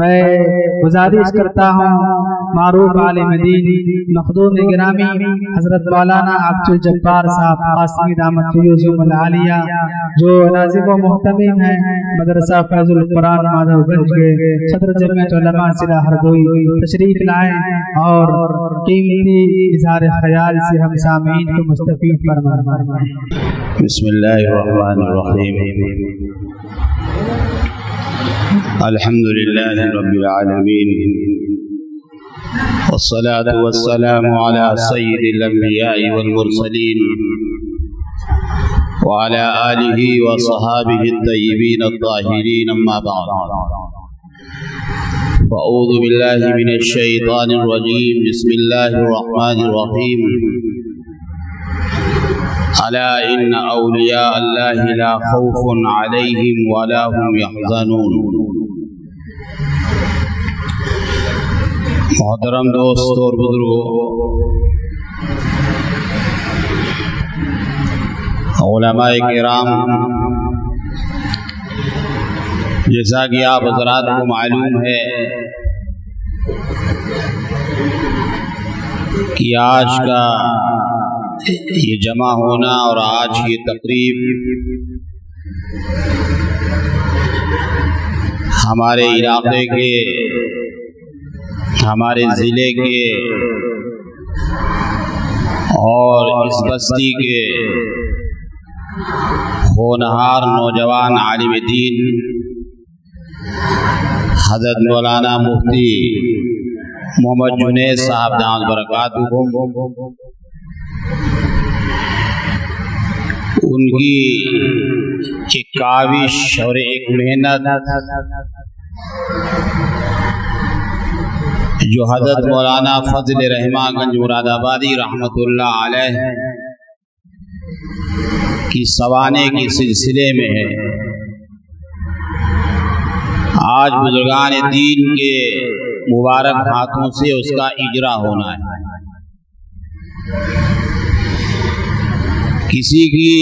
میں گزارش کرتا ہوں معروف عالم دین مخدوم گرامی حضرت مولانا عبد الجبار صاحب قاسمی دامت فیوزہم العالیہ جو ناظم و محتمم ہیں مدرسہ فیض القرآن مادھو گنج کے صدر جمعیت علماء ضلع ہردوئی تشریف لائیں اور قیمتی اظہار خیال سے ہم سامعین کو مستفید فرمائیں۔ بسم اللہ الرحمن الرحیم، الحمد للہ رب العالمین، والصلاة والسلام على سید الانبیاء والمرسلین وعلى آلہ وصحابہ الطیبین الطاہرین، اما بعد، فاعوذ باللہ من الشیطان الرجیم، بسم اللہ الرحمن الرحیم، الا ان اولیاء اللہ لا خوف علیہم ولا هم يحزنون۔ محترم دوست اور بزرگوں، علماء کرام، جیسا کہ آپ حضرات کو معلوم ہے کہ آج کا یہ جمع ہونا اور آج کی تقریب ہمارے علاقے کے، ہمارے ضلع کے اور اس بستی کے ہونہار نوجوان عالم دین حضرت مولانا مفتی محمد جنید صاحب دامت برکاتہ ان کی ایک کاوش اور ایک محنت جو حضرت مولانا فضل رحمان گنج مراد آبادی رحمت اللہ علیہ کی سوانے کے سلسلے میں ہے، آج بزرگان دین کے مبارک ہاتھوں سے اس کا اجرا ہونا ہے۔ کسی کی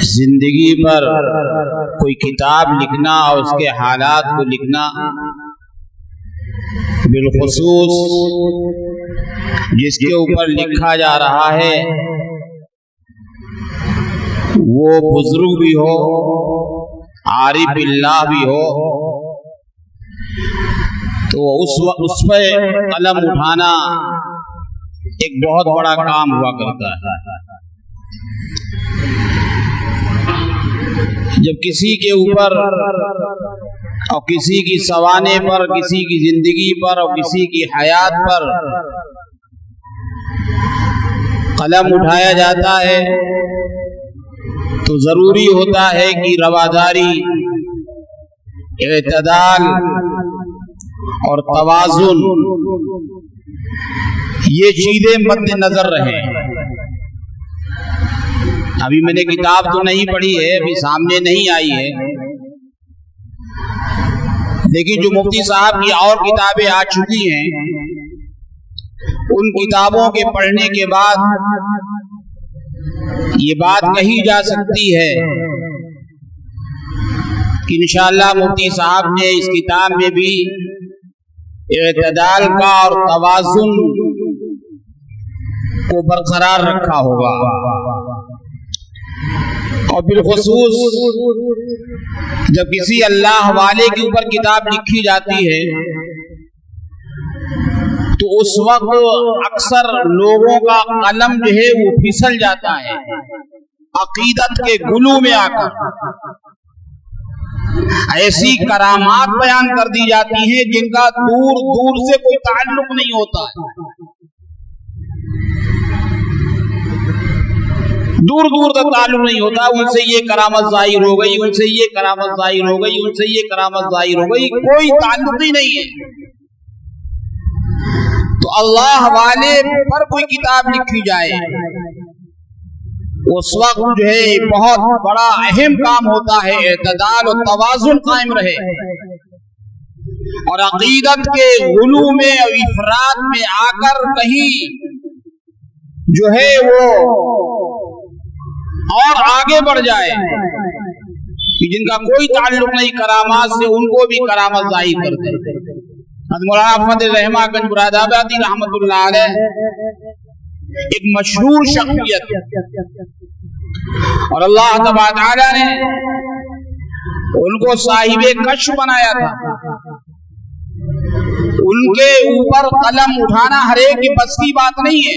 زندگی پر کوئی کتاب لکھنا اور اس کے حالات کو لکھنا، بالخصوص جس کے اوپر لکھا جا رہا ہے وہ بزرگ بھی ہو، عارف باللہ بھی ہو، تو اس پہ قلم اٹھانا ایک بہت بڑا کام ہوا کرتا ہے۔ جب کسی کے اوپر اور کسی کی سوانے پر، کسی کی زندگی پر اور کسی کی حیات پر قلم اٹھایا جاتا ہے تو ضروری ہوتا ہے کہ رواداری، اعتدال اور توازن یہ چیزیں مد نظر رہیں۔ ابھی میں نے کتاب تو نہیں پڑھی ہے، ابھی سامنے نہیں آئی ہے، لیکن جو مفتی صاحب کی اور کتابیں آ چکی ہیں ان کتابوں کے پڑھنے کے بعد یہ بات کہی جا سکتی ہے کہ انشاءاللہ مفتی صاحب نے اس کتاب میں بھی اعتدال کا اور توازن کو برقرار رکھا ہوگا، اور بالخصوص جب کسی اللہ والے کے اوپر کتاب لکھی جاتی ہے تو اس وقت اکثر لوگوں کا قلم جو ہے وہ پھسل جاتا ہے عقیدت کے گلو میں آ کر، ایسی کرامات بیان کر دی جاتی ہیں جن کا دور دور سے کوئی تعلق نہیں ہوتا ہے، دور دور تک تعلق نہیں ہوتا، ان سے یہ کرامت ظاہر ہو گئی، ان سے یہ کرامت ظاہر ہو گئی، ان سے یہ کرامت ظاہر ہو گئی، کوئی تعلق ہی نہیں ہے۔ تو اللہ والے پر کوئی کتاب لکھی جائے اس وقت جو ہے بہت بڑا اہم کام ہوتا ہے اعتدال و توازن قائم رہے، اور عقیدت کے غلو میں اور افراد میں آ کر کہیں جو ہے وہ اور آگے بڑھ جائے، कि जिनका कोई ताल्लुक नहीं करामात से, उनको भी करामत ज़ाहिर करते हैं। मौलाना फजल रहमा गंज मुरादाबादी रहमतुल्लाह अलैह एक मशहूर शख्सियत, और अल्लाह तबारक तआला ने उनको साहिबे कश्फ बनाया था। उनके ऊपर कलम उठाना हर एक की बस की बात नहीं है,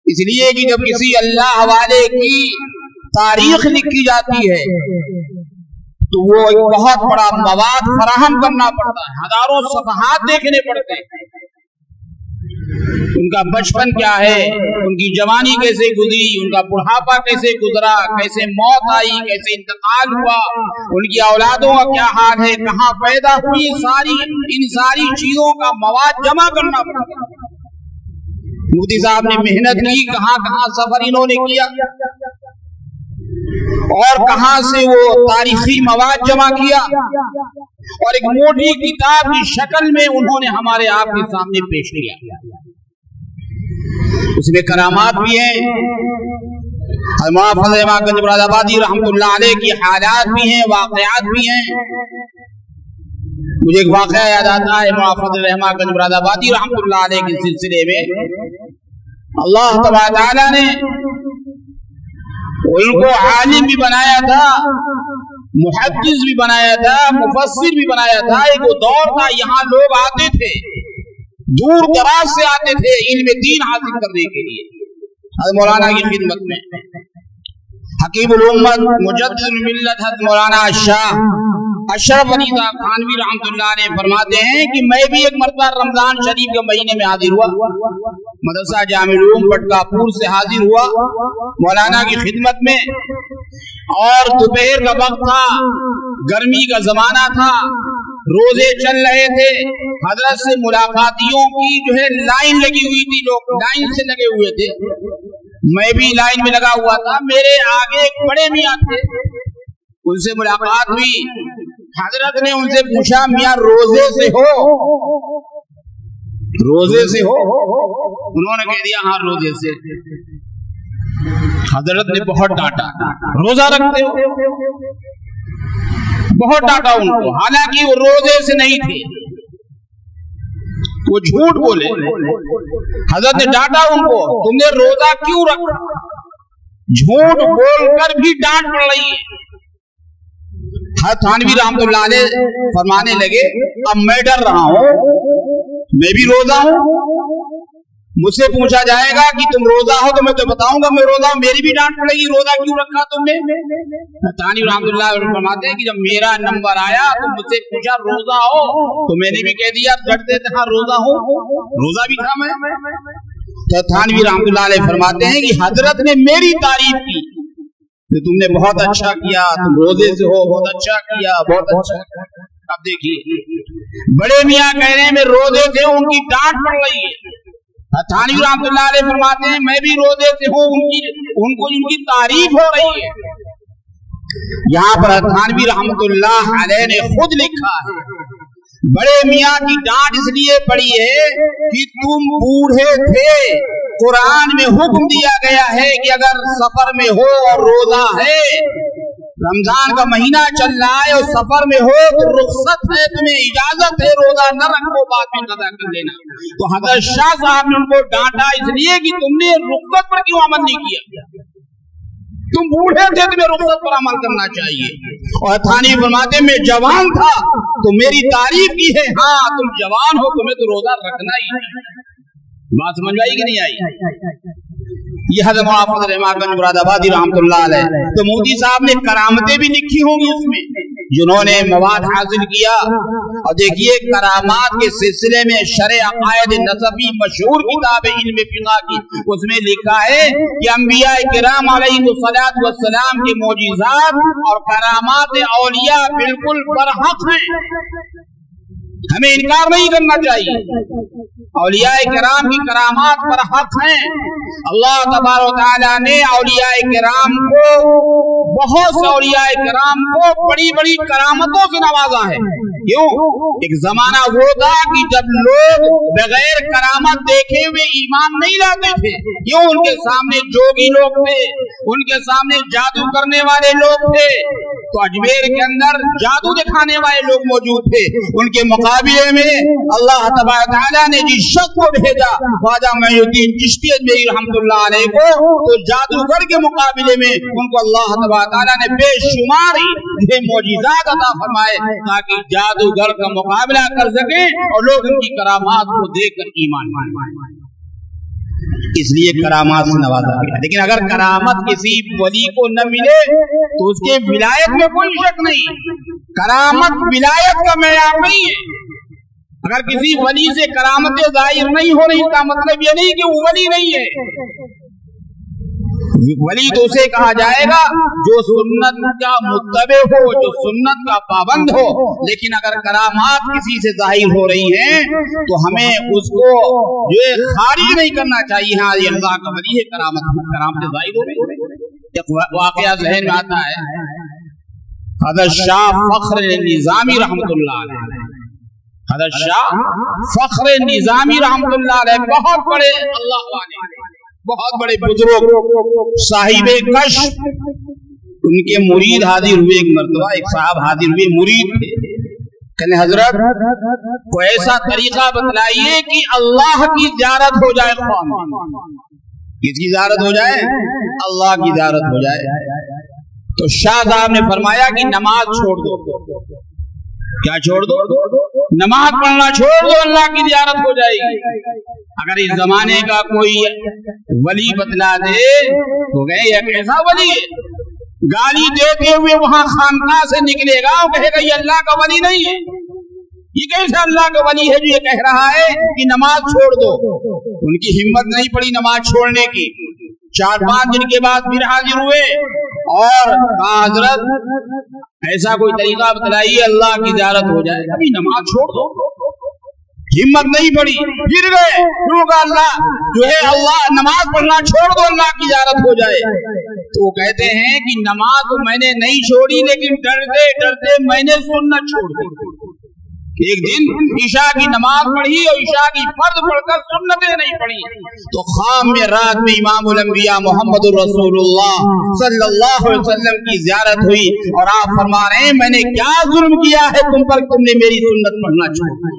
इसलिए कि जब किसी अल्लाह वाले की तारीख लिखी जाती है तो वो एक बहुत बड़ा मवाद फराहम करना पड़ता है, हजारों सफहात देखने पड़ते हैं। उनका बचपन क्या है, उनकी जवानी कैसे गुजरी, उनका बुढ़ापा कैसे गुजरा, कैसे मौत आई, कैसे इंतकाल हुआ, उनकी औलादों का क्या हाल है, कहाँ पैदा हुई, इन सारी चीजों का मवाद जमा करना पड़ता है। मुफ्ती साहब ने मेहनत की, कहाँ कहाँ सफर इन्होंने किया और कहां से वो तारीखी मवाद जमा किया, और एक मोटी किताब की शक्ल में उन्होंने हमारे आपके सामने पेश किया। उसमें करामात भी हैं, फजल मुरादाबादी रहमतुल्लाह अलैह की हालात भी हैं, वाकयात भी हैं। मुझे एक वाकया याद आता है फजल रहमान मुरादाबादी रहमतुल्लाह अलैह के सिलसिले में। अल्लाह तबारक तआला ने उनको आलिम भी बनाया था, मुहद्दिस भी बनाया था, मुफस्सिर भी बनाया था। एक वो दौर था, यहाँ लोग आते थे, दूर दराज से आते थे इल्म दीन हासिल करने के लिए हज़रत मौलाना की खिदमत में। हकीमुल उम्मत मुजद्दिदुल मिल्लत हज़रत मौलाना शाह अशरफ अली थानवी रहमतुल्लाह ने फरमाते हैं कि मैं भी एक मरतबा रमजान शरीफ के महीने में हाजिर हुआ, मदरसा जामिल उलूम पटकापुर से हाजिर हुआ मौलाना की खिदमत में, और दोपहर का वक्त था, गर्मी का जमाना था, रोजे चल रहे थे। हजरत से मुलाकातियों की जो है लाइन लगी हुई थी, लोग लाइन से लगे हुए थे, मैं भी लाइन में लगा हुआ था। मेरे आगे एक बड़े मियाँ थे, उनसे मुलाकात हुई। हजरत ने उनसे पूछा, मियाँ रोजे से हो? रोजे से हो? उन्होंने कह दिया हाँ रोजे से। हजरत ने बहुत डांटा, रोजा रखते हो? बहुत डांटा उनको, हालांकि वो रोजे से नहीं थे, वो झूठ बोले। हजरत ने डांटा उनको, तुमने रोजा क्यों रखा? झूठ बोलकर भी डांट पड़ रही है। हज़रत थानवी रहमतुल्लाह अलैह फरमाने लगे, अब मैं डर रहा हूँ, मैं भी रोजा हूँ, मुझसे पूछा जाएगा कि तुम रोजा हो तो मैं तो बताऊंगा मैं रोजा हूँ, मेरी भी डांट पड़ेगी, रोजा क्यों रखा तुमने? थानवी रहमतुल्लाह अलैह फरमाते हैं कि जब मेरा नंबर आया तो मुझसे पूछा रोजा हो, तो मैंने भी कह दिया डरते थे हाँ रोजा हो, रोजा भी था मैं। तो थानवी रहमतुल्लाह अलैह फरमाते हैं कि हजरत ने मेरी तारीफ की, तो तुमने बहुत अच्छा किया, तुम रोजे से हो, बहुत अच्छा किया, बहुत अच्छा। अब देखिए बड़े मियाँ कह रहे हैं मैं रोजे से हूँ, उनकी डांट पड़ रही है। थानवी रहमतुल्लाह अलैह फरमाते हैं मैं भी रोजे से हूँ, उनको उनकी तारीफ हो रही है। यहाँ पर थानवी रहमतुल्लाह अलैह ने खुद लिखा है, बड़े मियाँ की डांट इसलिए पड़ी है कि तुम बूढ़े थे, कुरान में हुक्म दिया गया है कि अगर सफर में हो और रोजा है, रमजान का महीना चल रहा है और सफर में हो तो रुख्सत है, तुम्हें इजाजत है, रोजा न रखो, बाद में कदा कर लेना। तो हजरत शाह साहब ने उनको डांटा इसलिए कि तुमने रुख्सत पर क्यों अमल नहीं किया, तुम बूढ़े थे, तुम्हें रुख्सत पर अमल करना चाहिए। और थानी फरमाते मैं जवान था तो मेरी तारीफ की है, हाँ तुम जवान हो, तुम्हें तो रोजा रखना ही है। बात समझ आई कि नहीं आई? ये हज़रत मौलाना रहमान मुरादाबादी रहमतुल्लाह अलैह। तो मोदी साहब ने करामतें भी लिखी होंगी उसमें, जिन्होंने मवाद हासिल किया। और देखिए करामात के सिलसिले में शरह अकायद नसबी मशहूर किताब है इल्म फिक़ह की, उसमें लिखा है कि अंबिया किराम अलैहिस्सलातु वस्सलाम के मोजिज़ात और करामात औलिया बिल्कुल बरहक हैं, हमें इनकार नहीं करना चाहिए। औलिया किराम की करामात पर हक हैं, اللہ तबारक व तआला ने औलिया किराम को, बहुत से औलिया किराम को बड़ी बड़ी करामतों से नवाजा है। क्यों? एक जमाना वो था कि जब लोग बगैर करामत देखे हुए ईमान नहीं लाते थे। क्यों? उनके सामने जोगी लोग थे, उनके सामने जादू करने वाले लोग थे। तो अजमेर के अंदर जादू दिखाने वाले लोग मौजूद थे। उनके मुकाबले में अल्लाह तबारक व तआला ने जिस शख्स को भेजा, ख्वाजा मोइनुद्दीन चिश्ती अजमेरी रहमतुल्लाह अलैह को, तो जादूगर के मुकाबले में उनको अल्लाह तबारक व तआला ने बेशुमार मोजिज़ात अता फरमाए, ताकि जादूगर का मुकाबला कर सके और लोग उनकी करामात को देखकर ईमान लाए। इसलिए करामात से नवाजा गया। लेकिन अगर करामत किसी वली को न मिले तो उसके विलायत में कोई शक नहीं। करामत विलायत का मेयार नहीं है। अगर किसी वली से करामतें जाहिर नहीं हो रही, इसका मतलब ये नहीं कि वो वली नहीं है। वली तो उसे कहा जाएगा जो सुन्नत का मुत्तबे हो, जो सुन्नत का पाबंद हो। लेकिन अगर करामात किसी से जाहिर हो रही हैं तो हमें उसको ये खारिज नहीं करना चाहिए। हाँ, ये अल्लाह का वली है, करामत जाहिर हो रही है। एक वाकया ज़हन में आता है, हज़रत शाह फख्र निज़ामी रहमतुल्लाह अलैह, हज़रत शाह फख्र निज़ामी रहमतुल्लाह अलैह बहुत बड़े अल्लाह वाले, बहुत बड़े बुजुर्ग साहिबे कश, उनके मुरीद हाजिर हुए। एक मर्तबा एक साहब हाजिर हुए, मुरीद थे। कहने हजरत को ऐसा तरीका बतलाइए कि अल्लाह की ज़ियारत हो जाए। किसकी ज़ियारत हो जाए? अल्लाह की ज़ियारत हो जाए। तो शाह साहब ने फरमाया कि नमाज छोड़ दो। क्या छोड़ दो? नमाज पढ़ना छोड़ दो, अल्लाह की ज़ियारत हो जाएगी। अगर इस जमाने का कोई वली बतला दे तो गए एक ऐसा वली है, गाली देते हुए वहां खानकाह से निकलेगा और कहेगा ये अल्लाह का वली नहीं है। ये कैसे अल्लाह का वली है जो ये कह रहा है कि नमाज छोड़ दो? उनकी हिम्मत नहीं पड़ी नमाज छोड़ने की। 4-5 दिन के बाद फिर हाजिर हुए और कहा हजरत ऐसा कोई तरीका बतलाइए अल्लाह की ज़ियारत हो जाए। अभी नमाज छोड़ दो। हिम्मत नहीं पड़ी, फिर गए, अल्लाह जो है अल्लाह नमाज पढ़ना छोड़ दो, अल्लाह की ज़ियारत हो जाए। तो वो कहते हैं कि नमाज तो मैंने नहीं छोड़ी, लेकिन डरते डरते मैंने सुन्नत छोड़ दी। एक दिन ईशा की नमाज पढ़ी और ईशा की फर्ज पढ़कर सुन्नतें नहीं पढ़ी। तो खाम में रात में इमामुल अंबिया मोहम्मद रसूलुल्लाह सल्लल्लाहु अलैहि वसल्लम की ज़ियारत हुई और आप फरमा रहे हैं मैंने क्या जुल्म किया है तुम पर, तुमने मेरी सुन्नत पढ़ना छोड़ दी।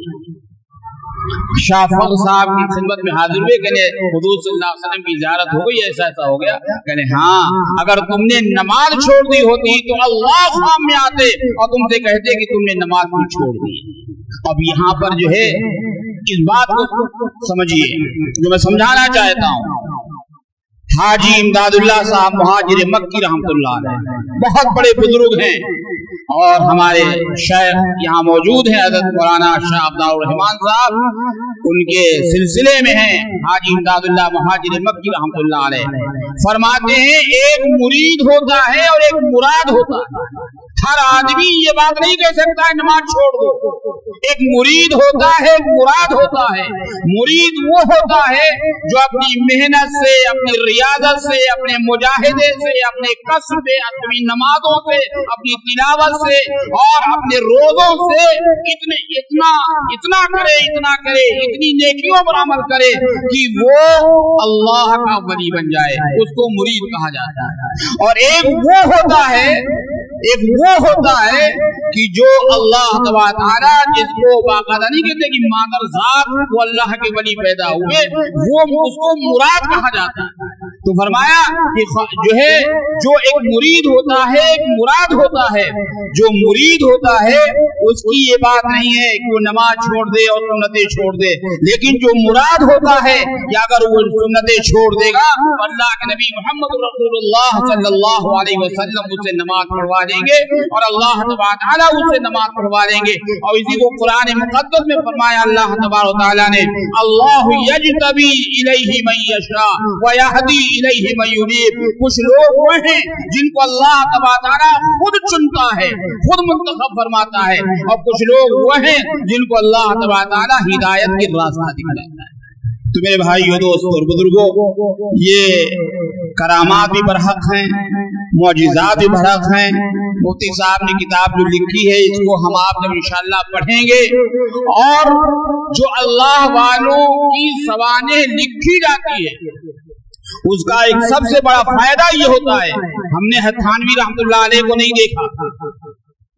शाह फख्र साहब की खिदमत में हाजिर हुए, कहने हुजूर सल्लल्लाहु अलैहि वसल्लम की ज़ियारत हो गई, ऐसा हो गया। कहने हाँ, अगर तुमने नमाज छोड़ दी होती तो अल्लाह सामने आते और तुमसे कहते कि तुमने नमाज क्यों छोड़ दी। अब यहाँ पर जो है इस बात को समझिए जो मैं समझाना चाहता हूँ। हाजी इमदादुल्लाह साहब मुहाजिर मक्की रहमतुल्लाह अलैह बहुत बड़े बुजुर्ग हैं और हमारे शेख यहाँ मौजूद हैं, हज़रत मौलाना शाह अब्दुल रहमान साहब उनके सिलसिले में हैं। हाजी इमदादुल्लाह मुहाजिर मक्की रहमतुल्लाह अलैह फरमाते हैं एक मुरीद होता है और एक मुराद होता है। हर आदमी ये बात नहीं कह सकता है नमाज छोड़ दो। एक मुरीद होता है, एक मुराद होता है। मुरीद वो होता है जो अपनी मेहनत से, अपनी रियाजत से, अपने मुजाहिदे से, अपने कसब से, अपनी नमाजों से, अपनी तिलावत से और अपने रोजों से इतना करे, इतनी नेकियों पर अमल करे कि वो अल्लाह का वली बन जाए, उसको मुरीद कहा जाता है। और एक वो होता है कि जो अल्लाह तबारक व तआला जिसको बाकायदा नहीं कहते कि मादर ज़ात वो अल्लाह के वली पैदा हुए, वो उसको मुराद कहा जाता है। तो फरमाया कि जो है जो एक मुरीद होता है, एक मुराद होता है। जो मुरीद होता है उसकी ये बात नहीं है कि वो नमाज छोड़ दे और सुन्नतें छोड़ दे, लेकिन जो मुराद होता है कि अगर वो सुन्नतें छोड़ देगा अल्लाह के नबी मोहम्मद रसूलुल्लाह सल्लल्लाहु अलैहि वसल्लम उससे नमाज पढ़वा देंगे और अल्लाह तबारक व तआला उससे नमाज पढ़वा देंगे। और इसी को कुरान मुक़द्दस में फरमाया अल्लाह तबारक व तआला ने, अल्लाहु यज्तबी इलैहि मन यशा व यहदी इलैहि मन युनीब। कुछ लोग वो हैं जिनको अल्लाह तबारक व तआला खुद चुनता है, खुद मुंतखब फरमाता है, और कुछ लोग वो हैं जिनको अल्लाह तबारक व तआला हिदायत की रास्ता दिखाता है। तो मेरे भाइयों, दोस्तों और बुजुर्गों, ये करामात भी बरहक हैं, मौजिज़ात भी बरहक हैं। मुफ्ती साहब ने किताब जो लिखी है, इसको हम आप जब इंशाअल्लाह पढ़ेंगे, और जो अल्लाह वालों की सवानेह लिखी जाती है, उसका एक सबसे बड़ा फायदा ये होता है, हमने थानवी रहमतुल्लाह अलैह को नहीं देखा,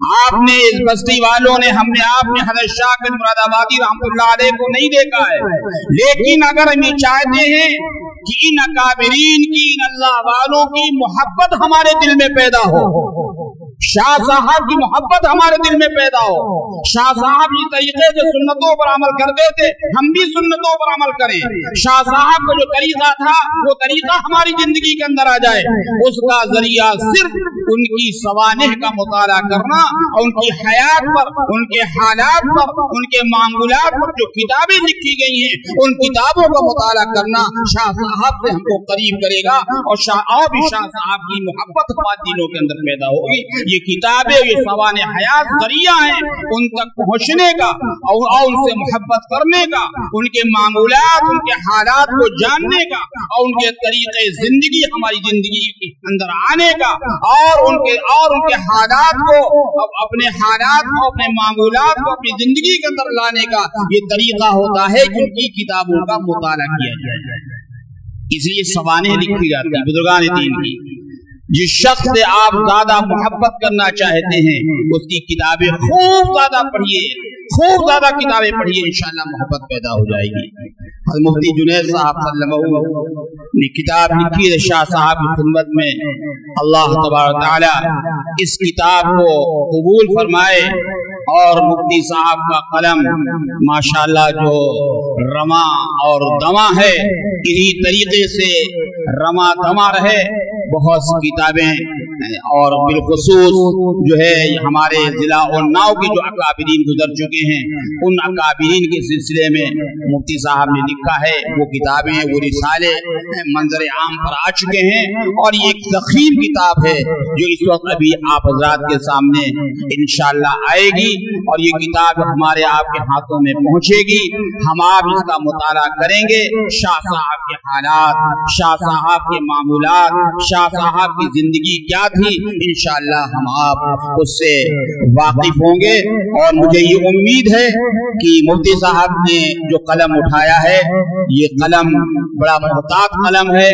आपने इस बस्ती वालों ने, हमने आपने हज़रत शाह मुरादाबादी रहमतुल्लाह अलैह को नहीं देखा है, लेकिन अगर हम ये चाहते हैं कि इन अकाबिरीन की, इन अल्लाह वालों की मोहब्बत हमारे दिल में पैदा हो, शाह साहब की मोहब्बत हमारे दिल में पैदा हो, शाह साहब जिस तरीके से सुन्नतों पर अमल करते थे, हम भी सुन्नतों पर अमल करें, शाह साहब का जो तरीका था वो तरीका हमारी जिंदगी के अंदर आ जाए, उसका जरिया सिर्फ उनकी सवानेह का मुताला करना और उनकी हयात पर, उनके हालात पर, उनके मामूलात पर जो किताबें लिखी गई हैं, उन किताबों का मुताला करना शाह साहब से हमको करीब करेगा, और भी शाह साहब की मोहब्बत हमारे दिलों के अंदर पैदा होगी। ये किताबें, ये सवाने हयात जरिया है उन तक पहुंचने का और उनसे मोहब्बत करने का, उनके मामूलात, उनके हालात को जानने का, और उनके तरीके जिंदगी हमारी जिंदगी के अंदर आने का, और उनके हालात को, अपने हालात को, अपने मामूलात को अपनी जिंदगी के अंदर लाने का ये तरीका होता है कि उनकी किताबों का मुताला किया जाए। इसलिए सवानेह लिखी जाती है बुजुर्गान दीन की। जिस शख्स से आप ज्यादा मोहब्बत करना चाहते हैं, उसकी किताबें खूब ज्यादा पढ़िए, खूब ज्यादा किताबें पढ़िए, इंशाअल्लाह मोहब्बत पैदा हो जाएगी। मुफ्ती जुनैद साहब सल्लल्लाहु ने किताब लिखी है शाह साहब की खिदमत में। अल्लाह तबारक तआला इस किताब को कबूल फरमाए, और मुफ्ती साहब का कलम माशाअल्लाह जो रमा और दमा है, इन्हीं तरीके से रमा दमा रहे। बहुत सी किताबें और बिलखुसूस जो है हमारे जिला उन्नाव के जो अकाबिरीन गुजर चुके हैं, उन अकाबिरीन के सिलसिले में मुफ्ती साहब ने लिखा है, वो किताबें, वो रिसाले मंजर आम पर आ चुके हैं, और ये एक ज़ख़ीम किताब है जो इस वक्त अभी आप हज़रात के सामने इंशाअल्लाह आएगी, और ये किताब हमारे आपके हाथों में पहुंचेगी। हम आप इसका मुताला करेंगे, शाह साहब के हालात, शाह साहब के मामूलात, शाह साहब की जिंदगी क्या थी, इंशाअल्लाह हम आप उससे वाकिफ होंगे। और मुझे ये उम्मीद है कि मुफ्ती साहब ने जो कलम उठाया है, ये कलम बड़ा मोहतात कलम है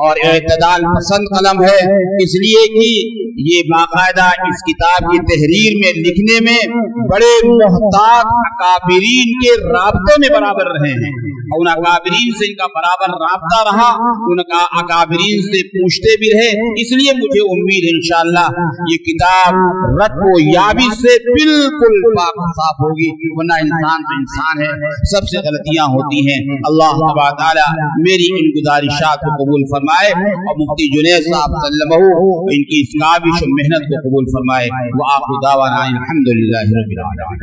और एतदाल पसंद कलम है, इसलिए कि ये बाकायदा इस किताब की तहरीर में लिखने में बड़े मोहतात अकाबिरीन के राब्ते में बराबर रहे हैं, उन अकाबिरीन से इनका बराबर राब्ता रहा, उनका अकाबिरीन से पूछते भी रहे। इसलिए मुझे उम्मीद है इंशाअल्लाह ये किताब रत व याबिस से बिल्कुल पाक साफ होगी, वरना इंसान तो इंसान है, सबसे गलतियां होती हैं। अल्लाह तबारक तआला मेरी इन गुजारिशात को कबूल फरमाए, और मुफ्ती जुनैद साहब सल्लल्लाहु इनकी इस काबिश मेहनत को कबूल फरमाए। व आखिर दावाना अल्हम्दुलिल्लाहि रब्बिल आलमीन।